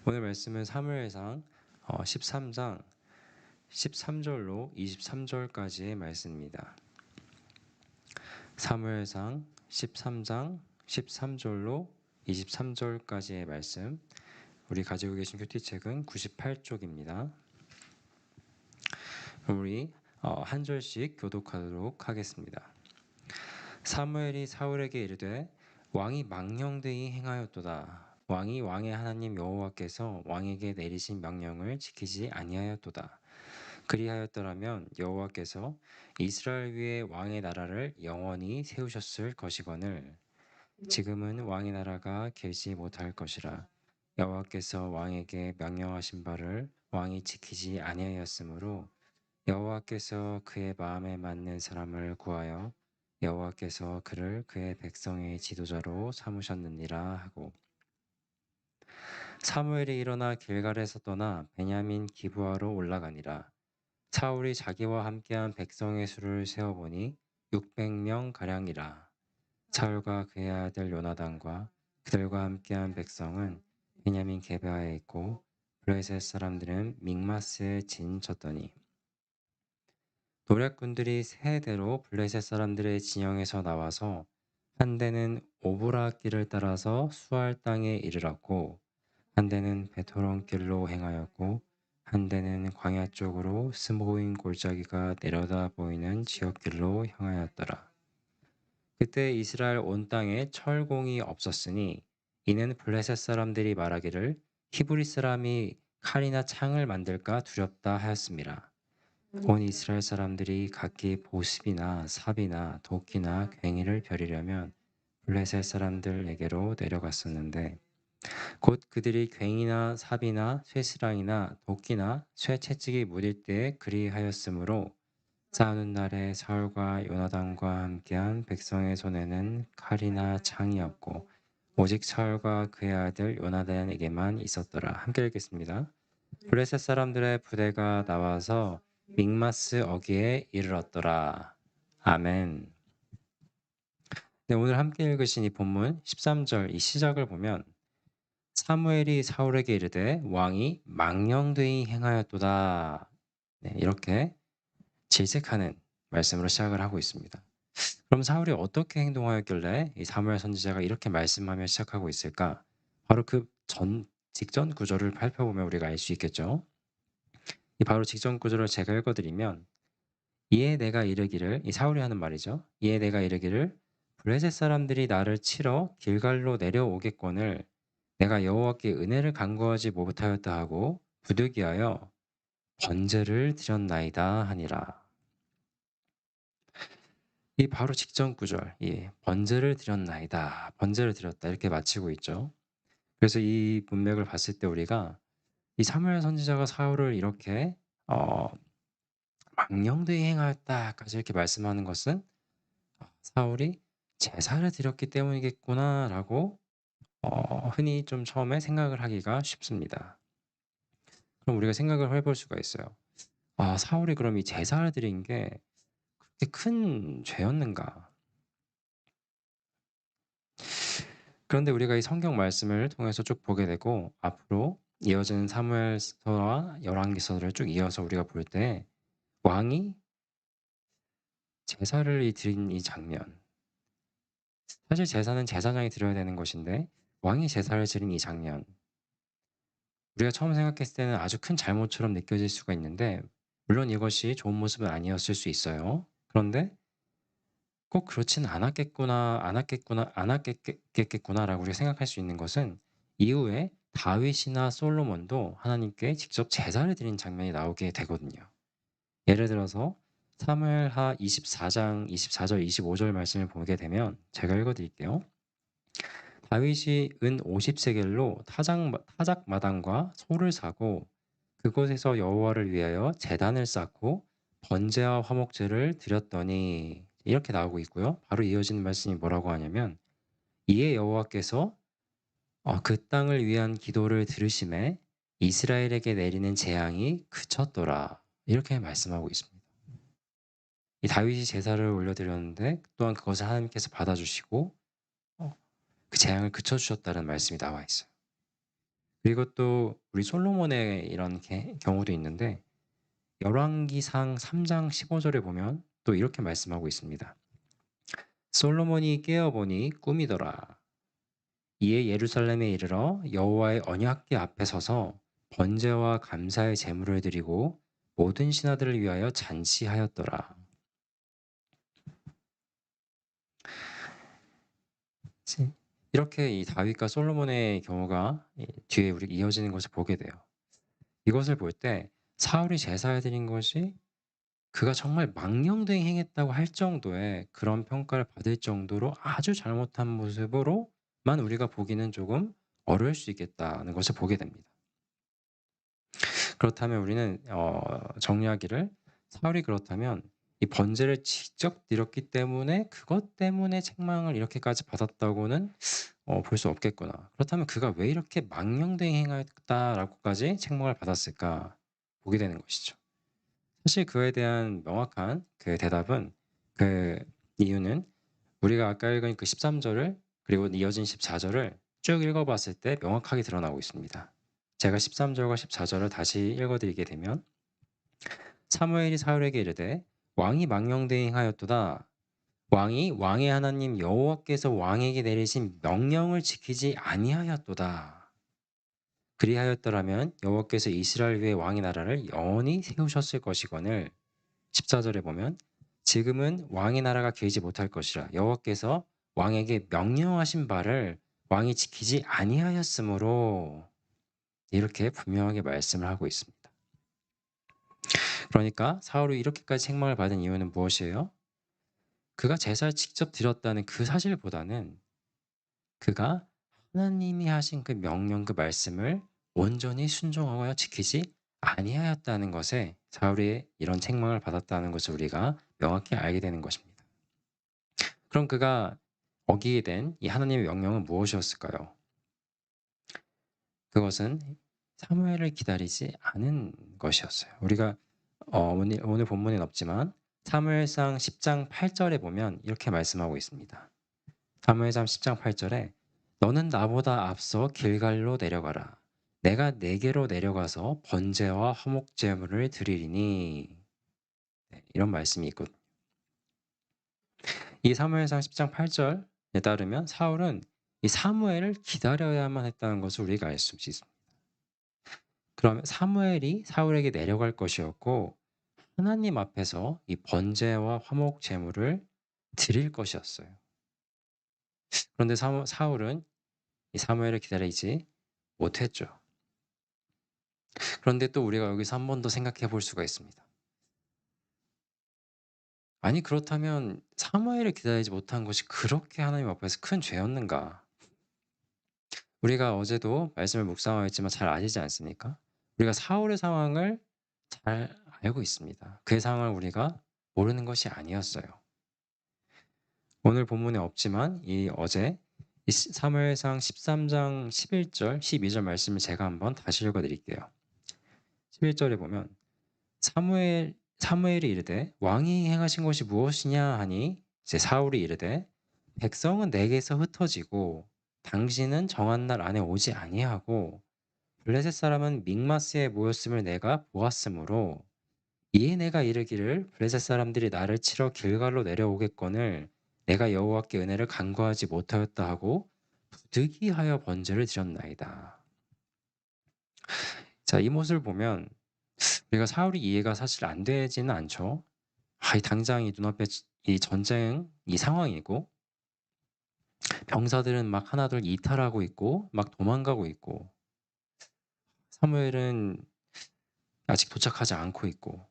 오늘 말씀은 사무엘상 13장 13절로 23절까지의 말씀입니다. 사무엘상 13장 13절로 23절까지의 말씀. 우리 가지고 계신 큐티책은 98쪽입니다. 우리 한 절씩 교독하도록 하겠습니다. 사무엘이 사울에게 이르되 왕이 망령되이 행하였도다. 왕이 왕의 하나님 여호와께서 왕에게 내리신 명령을 지키지 아니하였도다. 그리하였더라면 여호와께서 이스라엘 위에 왕의 나라를 영원히 세우셨을 것이거늘 지금은 왕의 나라가 길지 못할 것이라. 여호와께서 왕에게 명령하신 바를 왕이 지키지 아니하였으므로 여호와께서 그의 마음에 맞는 사람을 구하여 여호와께서 그를 그의 백성의 지도자로 삼으셨느니라 하고, 사무엘이 일어나 길갈에서 떠나 베냐민 기브아로 올라가니라. 사울이 자기와 함께한 백성의 수를 세어보니 600명 가량이라. 사울과 그의 아들 요나단과 그들과 함께한 백성은 베냐민 게바에 있고 블레셋 사람들은 믹마스에 진쳤더니, 노략군들이 세 대로 블레셋 사람들의 진영에서 나와서 한 대는 오브라 길을 따라서 수알 땅에 이르렀고, 한 대는 베토론 길로 행하였고, 한 대는 광야 쪽으로 스모인 골짜기가 내려다 보이는 지역길로 향하였더라. 그때 이스라엘 온 땅에 철공이 없었으니 이는 블레셋 사람들이 말하기를 히브리 사람이 칼이나 창을 만들까 두렵다 하였습니다. 온 이스라엘 사람들이 각기 보습이나 삽이나 도끼나 괭이를 벼리려면 블레셋 사람들에게로 내려갔었는데, 곧 그들이 괭이나 삽이나 쇠스랑이나 도끼나 쇠채찍이 무딜 때에 그리하였으므로 싸우는 날에 사울과 요나단과 함께한 백성의 손에는 칼이나 창이 없고 오직 사울과 그의 아들 요나단에게만 있었더라. 함께 읽겠습니다. 블레셋 사람들의 부대가 나와서 믹마스 어귀에 이르렀더라. 아멘. 네, 오늘 함께 읽으신 이 본문 13절 이 시작을 보면 사무엘이 사울에게 이르되 왕이 망령되이 행하였도다. 네, 이렇게 질책하는 말씀으로 시작을 하고 있습니다. 그럼 사울이 어떻게 행동하였길래 이 사무엘 선지자가 이렇게 말씀하며 시작하고 있을까? 바로 그 직전 구절을 살펴보면 우리가 알 수 있겠죠. 이 바로 직전 구절을 제가 읽어드리면, 이에 내가 이르기를, 이 사울이 하는 말이죠. 이에 내가 이르기를 블레셋 사람들이 나를 치러 길갈로 내려오겠거늘 내가 여호와께 은혜를 간구하지 못하였다 하고 부득이하여 번제를 드렸나이다 하니라. 이 바로 직전 구절, 번제를 드렸나이다, 번제를 드렸다 이렇게 마치고 있죠. 그래서 이 문맥을 봤을 때 우리가 이 사무엘 선지자가 사울을 이렇게 망령되이 행하였다까지 이렇게 말씀하는 것은 사울이 제사를 드렸기 때문이겠구나라고 흔히 좀 처음에 생각을 하기가 쉽습니다. 그럼 우리가 생각을 해볼 수가 있어요. 사울이 그럼 이 제사를 드린 게 그렇게 큰 죄였는가? 그런데 우리가 이 성경 말씀을 통해서 쭉 보게 되고 앞으로 이어지는 사무엘서와 열왕기서를 쭉 이어서 우리가 볼 때 왕이 제사를 드린 이 장면, 사실 제사는 제사장이 드려야 되는 것인데 왕이 제사를 드린 이 장면, 우리가 처음 생각했을 때는 아주 큰 잘못처럼 느껴질 수가 있는데, 물론 이것이 좋은 모습은 아니었을 수 있어요. 그런데 꼭 그렇진 않았겠구나라고 우리가 생각할 수 있는 것은, 이후에 다윗이나 솔로몬도 하나님께 직접 제사를 드린 장면이 나오게 되거든요. 예를 들어서 사무엘하 24장 24절 25절 말씀을 보게 되면 제가 읽어드릴게요. 다윗이 은 50세겔로 타작마당과 소를 사고 그곳에서 여호와를 위하여 제단을 쌓고 번제와 화목제를 드렸더니, 이렇게 나오고 있고요. 바로 이어지는 말씀이 뭐라고 하냐면, 이에 여호와께서 그 땅을 위한 기도를 들으심에 이스라엘에게 내리는 재앙이 그쳤더라. 이렇게 말씀하고 있습니다. 이 다윗이 제사를 올려드렸는데 또한 그것을 하나님께서 받아주시고 그 재앙을 그쳐주셨다는 말씀이 나와 있어요. 그리고 또 우리 솔로몬의 이런 경우도 있는데 열왕기상 3장 15절에 보면 또 이렇게 말씀하고 있습니다. 솔로몬이 깨어보니 꿈이더라. 이에 예루살렘에 이르러 여호와의 언약궤 앞에 서서 번제와 감사의 제물을 드리고 모든 신하들을 위하여 잔치하였더라. 이렇게 이 다윗과 솔로몬의 경우가 뒤에 우리 이어지는 것을 보게 돼요. 이것을 볼 때 사울이 제사를 드린 것이 그가 정말 망령되이 행했다고 할 정도의 그런 평가를 받을 정도로 아주 잘못한 모습으로만 우리가 보기는 조금 어려울 수 있겠다는 것을 보게 됩니다. 그렇다면 우리는 정리하기를 사울이 그렇다면 이 번제를 직접 드렸기 때문에 그것 때문에 책망을 이렇게까지 받았다고는 볼 수 없겠구나. 그렇다면 그가 왜 이렇게 망령되이 행했다라고까지 책망을 받았을까 보게 되는 것이죠. 사실 그에 대한 명확한 그 대답은 그 이유는 우리가 아까 읽은 그 13절을 그리고 이어진 14절을 쭉 읽어봤을 때 명확하게 드러나고 있습니다. 제가 13절과 14절을 다시 읽어드리게 되면 사무엘이 사울에게 이르되 왕이 망령되이 행하였도다. 왕이 왕의 하나님 여호와께서 왕에게 내리신 명령을 지키지 아니하였도다. 그리하였더라면 여호와께서 이스라엘 위에 왕의 나라를 영원히 세우셨을 것이거늘 14절에 보면 지금은 왕의 나라가 길지 못할 것이라 여호와께서 왕에게 명령하신 바를 왕이 지키지 아니하였으므로 이렇게 분명하게 말씀을 하고 있습니다. 그러니까 사울이 이렇게까지 책망을 받은 이유는 무엇이에요? 그가 제사를 직접 드렸다는 그 사실보다는 그가 하나님이 하신 그 명령 그 말씀을 온전히 순종하여 지키지 아니하였다는 것에 사울이 이런 책망을 받았다는 것을 우리가 명확히 알게 되는 것입니다. 그럼 그가 어기게 된 이 하나님의 명령은 무엇이었을까요? 그것은 사무엘을 기다리지 않은 것이었어요. 우리가 오늘 본문엔 없지만 사무엘상 10장 8절에 보면 이렇게 말씀하고 있습니다. 사무엘상 10장 8절에 너는 나보다 앞서 길갈로 내려가라. 내가 내게로 내려가서 번제와 화목 제물을 드리리니 이런 말씀이 있거든요. 이 사무엘상 10장 8절에 따르면 사울은 이 사무엘을 기다려야만 했다는 것을 우리가 알 수 있습니다. 그러면 사무엘이 사울에게 내려갈 것이었고 하나님 앞에서 이 번제와 화목 제물을 드릴 것이었어요. 그런데 사울은 이 사무엘을 기다리지 못했죠. 그런데 또 우리가 여기서 한 번 더 생각해 볼 수가 있습니다. 아니 그렇다면 사무엘을 기다리지 못한 것이 그렇게 하나님 앞에서 큰 죄였는가? 우리가 어제도 말씀을 묵상하였지만 잘 아시지 않습니까? 우리가 사울의 상황을 잘 알고 있습니다. 그의 상황을 우리가 모르는 것이 아니었어요. 오늘 본문에 없지만 어제 사무엘상 13장 11절, 12절 말씀을 제가 한번 다시 읽어드릴게요. 11절에 보면 사무엘이 이르되 왕이 행하신 것이 무엇이냐 하니 이제 사울이 이르되 백성은 내게서 흩어지고 당신은 정한 날 안에 오지 아니하고 블레셋 사람은 믹마스에 모였음을 내가 보았으므로 이에 내가 이르기를 블레셋 사람들이 나를 치러 길갈로 내려오겠거늘 내가 여호와께 은혜를 간구하지 못하였다 하고 부득이하여 번제를 드렸나이다. 자, 이 모습을 보면 우리가 사울이 이해가 사실 안 되지는 않죠. 이 당장 이 눈앞에 이 전쟁 이 상황이고 병사들은 막 하나둘 이탈하고 있고 막 도망가고 있고 사무엘은 아직 도착하지 않고 있고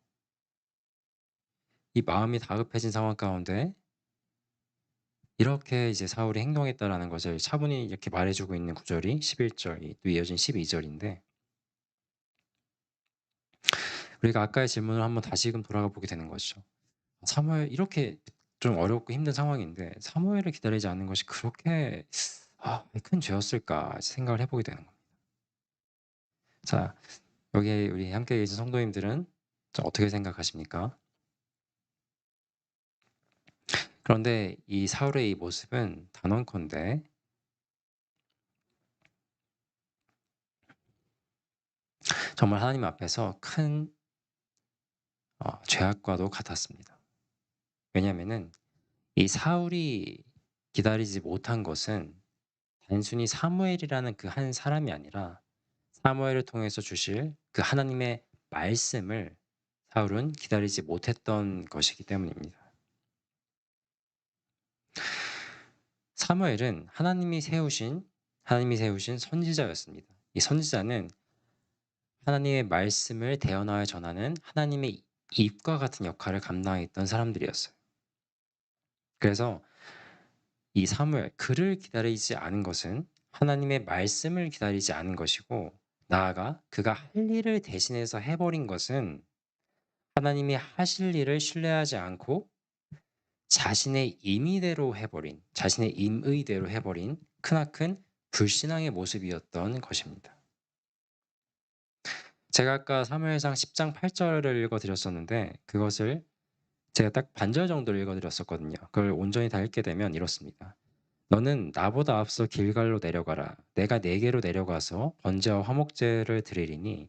이 마음이 다급해진 상황 가운데 이렇게 이제 사울이 행동했다라는 것을 차분히 이렇게 말해주고 있는 구절이 11절 또 이어진 12절인데 우리가 아까의 질문을 한번 다시금 돌아가 보게 되는 것이죠. 사무엘 이렇게 좀 어렵고 힘든 상황인데 사무엘을 기다리지 않는 것이 그렇게 큰 죄였을까 생각을 해보게 되는 겁니다. 자, 여기 우리 함께 계신 성도님들은 어떻게 생각하십니까? 그런데 이 사울의 이 모습은 단언컨대 정말 하나님 앞에서 큰 죄악과도 같았습니다. 왜냐하면은 이 사울이 기다리지 못한 것은 단순히 사무엘이라는 그 한 사람이 아니라 사무엘을 통해서 주실 그 하나님의 말씀을 사울은 기다리지 못했던 것이기 때문입니다. 사무엘은 하나님이 세우신 선지자였습니다. 이 선지자는 하나님의 말씀을 대언하여 전하는 하나님의 입과 같은 역할을 감당했던 사람들이었어요. 그래서 이 사무엘, 그를 기다리지 않은 것은 하나님의 말씀을 기다리지 않은 것이고, 나아가 그가 할 일을 대신해서 해버린 것은 하나님이 하실 일을 신뢰하지 않고 자신의 자신의 임의대로 해버린 크나큰 불신앙의 모습이었던 것입니다. 제가 아까 사무엘상 10장 8절을 읽어드렸었는데, 그것을 제가 딱 반절 정도를 읽어드렸었거든요. 그걸 온전히 다 읽게 되면 이렇습니다. 너는 나보다 앞서 길갈로 내려가라. 내가 네게로 내려가서 번제와 화목제를 드리리니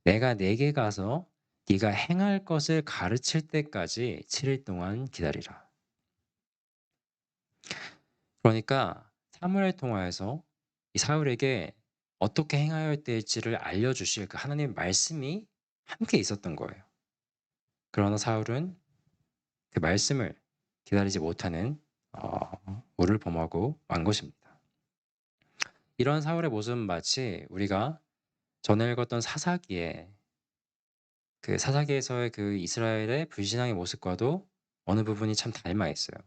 내가 네게 가서 네가 행할 것을 가르칠 때까지 7일 동안 기다리라. 그러니까 사무엘을 통하여서 이 사울에게 어떻게 행하여야 될지를 알려주실 그 하나님의 말씀이 함께 있었던 거예요. 그러나 사울은 그 말씀을 기다리지 못하는 오를 범하고 만 것입니다. 이러한 사울의 모습은 마치 우리가 전에 읽었던 사사기에서의 그 이스라엘의 불신앙의 모습과도 어느 부분이 참 닮아 있어요.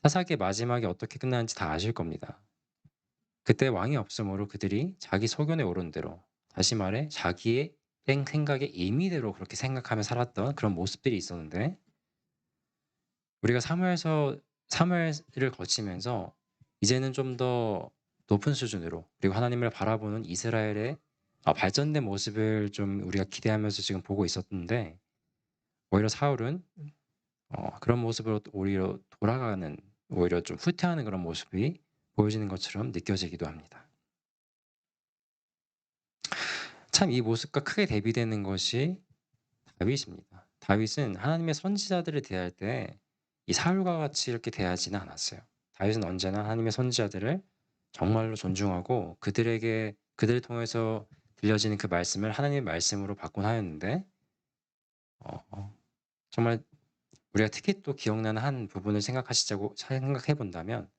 사사기의 마지막이 어떻게 끝나는지 다 아실 겁니다. 그때 왕이 없으므로 그들이 자기 소견에 오른 대로, 다시 말해 자기의 생각의 임의대로 그렇게 생각하며 살았던 그런 모습들이 있었는데, 우리가 사무엘을 거치면서 이제는 좀 더 높은 수준으로, 그리고 하나님을 바라보는 이스라엘의 발전된 모습을 좀 우리가 기대하면서 지금 보고 있었는데, 오히려 사울은 그런 모습으로 오히려 돌아가는, 오히려 좀 후퇴하는 그런 모습이 보여지는 것처럼 느껴지기도 합니다. 참 이 모습과 크게 대비되는 것이 다윗입니다. 다윗은 하나님의 선지자들을 대할 때 이 사울과 같이 이렇게 대하지는 않았어요. 다윗은 언제나 하나님의 선지자들을 정말로 존중하고 그들을 통해서 들려지는 그 말씀을 하나님의 말씀으로 받곤 하였는데, 정말 우리가 특히 또 기억나는 한 부분을 생각해 본다면,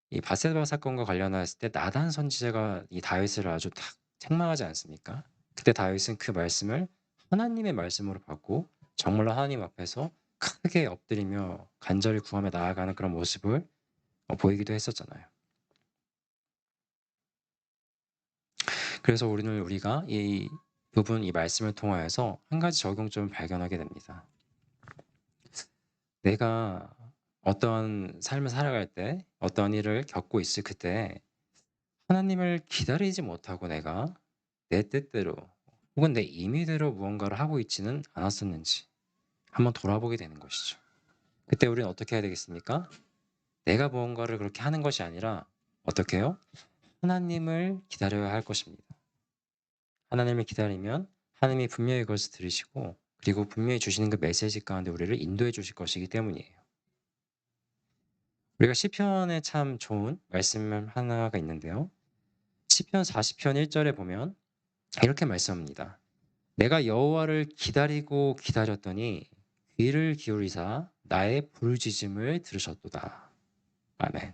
이 바세바 사건과 관련했을 때 나단 선지자가 이 다윗을 아주 탁 책망하지 않습니까? 그때 다윗은 그 말씀을 하나님의 말씀으로 받고 정말로 하나님 앞에서 크게 엎드리며 간절히 구하며 나아가는 그런 모습을 보이기도 했었잖아요. 그래서 우리가 이 말씀을 통하여서 한 가지 적용점을 발견하게 됩니다. 내가 어떠한 삶을 살아갈 때, 어떠한 일을 겪고 있을 그때 하나님을 기다리지 못하고 내가 내 뜻대로 혹은 내 임의대로 무언가를 하고 있지는 않았었는지 한번 돌아보게 되는 것이죠. 그때 우리는 어떻게 해야 되겠습니까? 내가 무언가를 그렇게 하는 것이 아니라 어떻게 해요? 하나님을 기다려야 할 것입니다. 하나님을 기다리면 하나님이 분명히 그것을 들으시고, 그리고 분명히 주시는 그 메시지 가운데 우리를 인도해 주실 것이기 때문이에요. 우리가 시편에 참 좋은 말씀 하나가 있는데요. 시편 40편 1절에 보면 이렇게 말씀합니다. 내가 여호와를 기다리고 기다렸더니 귀를 기울이사 나의 부르짖음을 들으셨도다. 아멘.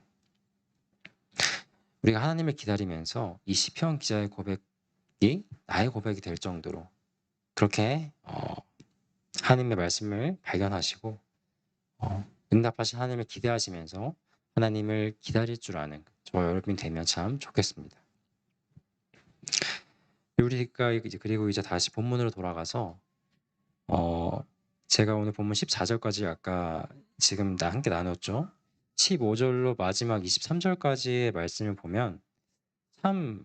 우리가 하나님을 기다리면서 이 시편 기자의 고백이 나의 고백이 될 정도로 그렇게 하나님의 말씀을 발견하시고 응답하신 하나님을 기대하시면서 하나님을 기다릴 줄 아는 저와 여러분이 되면 참 좋겠습니다. 그리고 이제 다시 본문으로 돌아가서 제가 오늘 본문 14절까지 아까 지금 함께 나눴죠. 15절로 마지막 23절까지의 말씀을 보면 참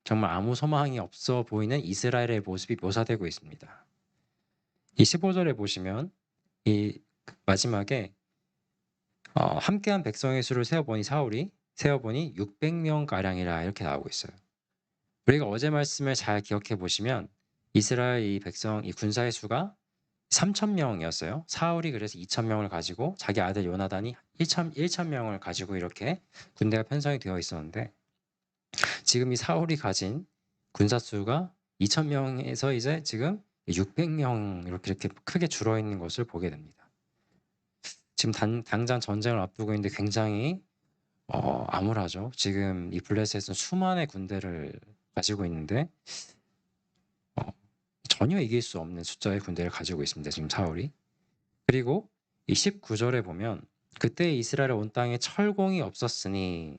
정말 아무 소망이 없어 보이는 이스라엘의 모습이 묘사되고 있습니다. 이 15절에 보시면 이 마지막에 함께한 백성의 수를 세어보니 600명 가량이라 이렇게 나오고 있어요. 우리가 어제 말씀을 잘 기억해 보시면 이스라엘 이 백성 이 군사의 수가 3천 명이었어요. 사울이 그래서 2천 명을 가지고 자기 아들 요나단이 1천 명을 가지고 이렇게 군대가 편성이 되어 있었는데 지금 이 사울이 가진 군사 수가 2천 명에서 이제 지금 600명 이렇게 크게 줄어 있는 것을 보게 됩니다. 지금 당장 전쟁을 앞두고 있는데 굉장히 암울하죠. 지금 이 블레셋은 수만의 군대를 가지고 있는데 어, 전혀 이길 수 없는 숫자의 군대를 가지고 있습니다. 지금 사울이. 그리고 이 19절에 보면 그때 이스라엘 온 땅에 철공이 없었으니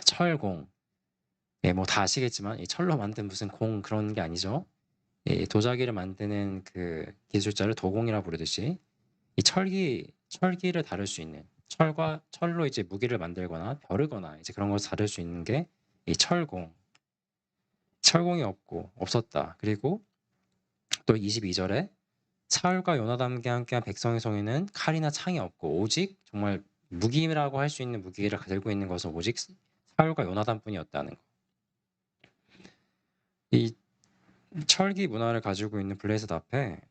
철공. 예, 뭐 다 아시겠지만 이 철로 만든 무슨 공 그런 게 아니죠. 이 도자기를 만드는 그 기술자를 도공이라 부르듯이 이 철기를 다룰 수 있는 철과 철로 이제 무기를 만들거나 벼르거나 이제 그런 것을 다룰 수 있는 게 이 철공. 철공이 없었다. 그리고 또 22절에 사울과 요나단과 함께한 백성의 손에는 칼이나 창이 없고 오직 정말 무기라고 할 수 있는 무기를 들고 있는 것은 오직 사울과 요나단뿐이었다는 거. 이 철기 문화를 가지고 있는 블레셋 앞에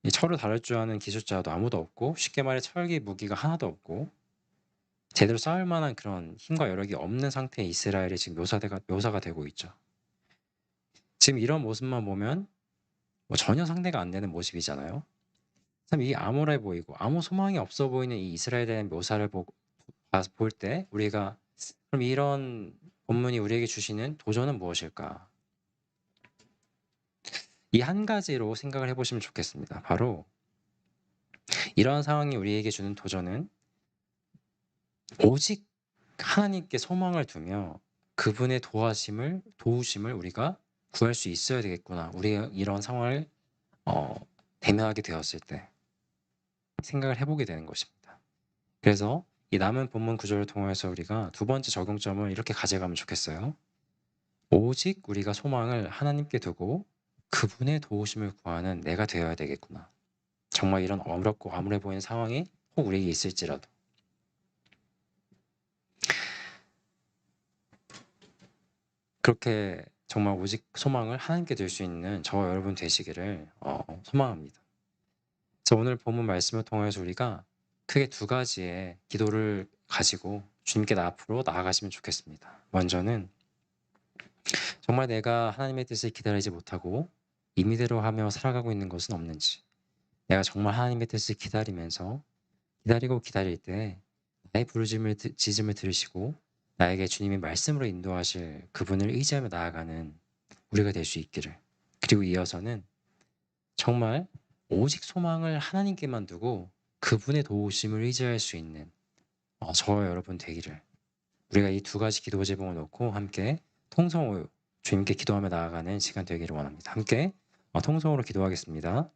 이 철을 다룰 줄 아는 기술자도 아무도 없고 쉽게 말해 철기 무기가 하나도 없고 제대로 싸울 만한 그런 힘과 여력이 없는 상태의 이스라엘이 지금 묘사가 되고 있죠. 지금 이런 모습만 보면 뭐 전혀 상대가 안 되는 모습이잖아요. 참 이게 암울해 보이고 아무 소망이 없어 보이는 이 이스라엘에 대한 묘사를 볼 때 우리가 그럼 이런 본문이 우리에게 주시는 도전은 무엇일까? 이 한 가지로 생각을 해보시면 좋겠습니다. 바로 이러한 상황이 우리에게 주는 도전은 오직 하나님께 소망을 두며 그분의 도우심을 우리가 구할 수 있어야 되겠구나. 우리가 이런 상황을 대면하게 되었을 때 생각을 해보게 되는 것입니다. 그래서 이 남은 본문 구절을 통해서 우리가 두 번째 적용점을 이렇게 가져가면 좋겠어요. 오직 우리가 소망을 하나님께 두고 그분의 도우심을 구하는 내가 되어야 되겠구나. 정말 이런 어렵고 암울해 보이는 상황이 혹 우리에게 있을지라도 그렇게 정말 오직 소망을 하나님께 둘 수 있는 저와 여러분 되시기를 소망합니다. 그래서 오늘 본문 말씀을 통해서 우리가 크게 두 가지의 기도를 가지고 주님께 앞으로 나아가시면 좋겠습니다. 먼저는 정말 내가 하나님의 뜻을 기다리지 못하고 임의대로 하며 살아가고 있는 것은 없는지, 내가 정말 하나님의 뜻을 기다리고 기다릴 때 나의 지짐을 들으시고 나에게 주님의 말씀으로 인도하실 그분을 의지하며 나아가는 우리가 될 수 있기를. 그리고 이어서는 정말 오직 소망을 하나님께만 두고 그분의 도우심을 의지할 수 있는 저와 여러분 되기를. 우리가 이 두 가지 기도 제목을 놓고 함께 통성으로 주님께 기도하며 나아가는 시간 되기를 원합니다. 함께 통성으로 기도하겠습니다.